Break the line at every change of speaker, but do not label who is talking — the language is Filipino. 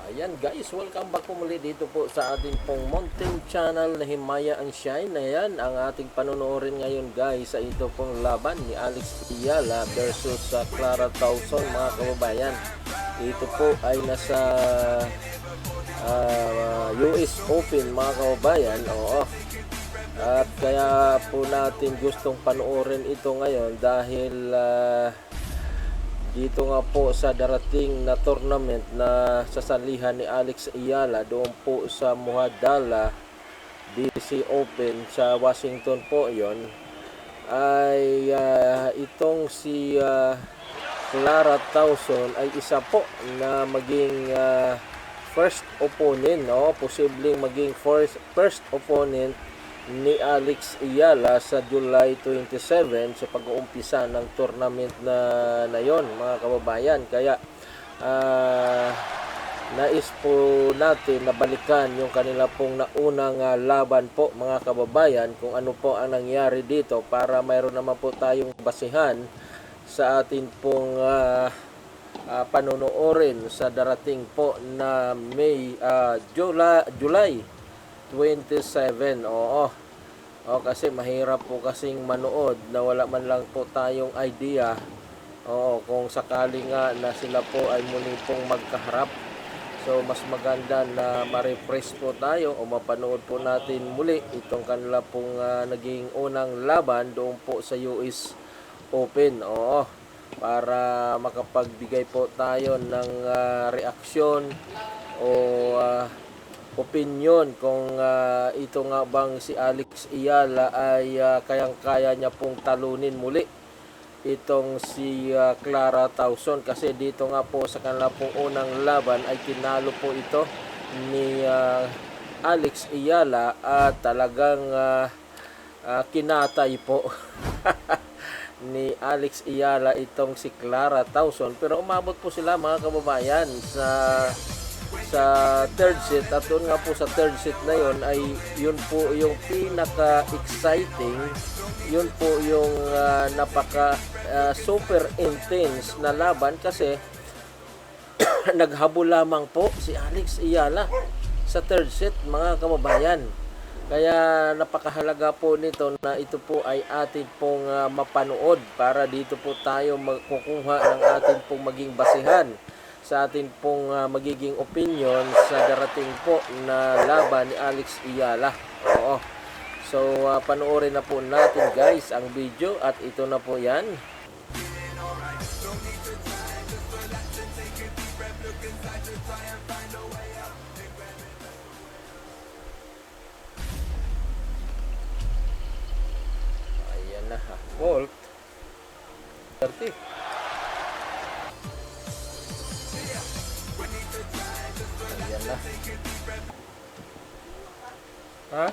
Ayan guys, welcome back po muli dito po sa ating pong mountain channel na Himaya and Shine. Ayan, ang ating panonoorin ngayon guys sa ito pong laban ni Alex Eala versus sa Clara Tauson mga kababayan. Ito po ay nasa US Open mga kababayan. Oo. At kaya po natin gustong panoorin ito ngayon dahil dito nga po sa darating na tournament na sasalihan ni Alex Eala doon po sa Muhadala DC Open sa Washington po yon ay itong si Clara Tauson ay isa po na maging first opponent, no? Posibleng maging first opponent ni Alex Eala sa July 27 sa pag-uumpisa ng tournament na yon mga kababayan. Kaya nais po natin na balikan yung kanila pong naunang laban po mga kababayan, kung ano po ang nangyari dito para mayroon naman po tayong basihan sa atin pong panonoorin sa darating po na July 27. Oo. Kasi mahirap po kasing manood na wala man lang po tayong idea. Kung sakali nga na sila po ay muli pong magkaharap. So mas maganda na ma-refresh po tayo o mapanood po natin muli itong kanila pong naging unang laban doon po sa US Open. Para makapagbigay po tayo ng reaksyon o opinion kung ito nga bang si Alex Eala ay kayang-kaya niya pong talunin muli itong si Clara Tauson, kasi dito nga po sa kanila pong unang laban ay tinalo po ito ni Alex Eala at talagang kinatay po ni Alex Eala itong si Clara Tauson. Pero umabot po sila mga kababayan sa third set, at doon nga po sa third set na yon ay yun po yung pinaka-exciting, yun po yung napaka super intense na laban, kasi naghabol lamang po si Alex Eala sa third set mga kababayan. Kaya napakahalaga po nito na ito po ay atin pong mapanood para dito po tayo magkukuha ng atin pong maging basihan sa atin pong magiging opinion sa darating po na laban ni Alex Eala. So panoorin na po natin guys ang video, at ito na po yan. Ayan na, volt 30. Ayan na. Ha?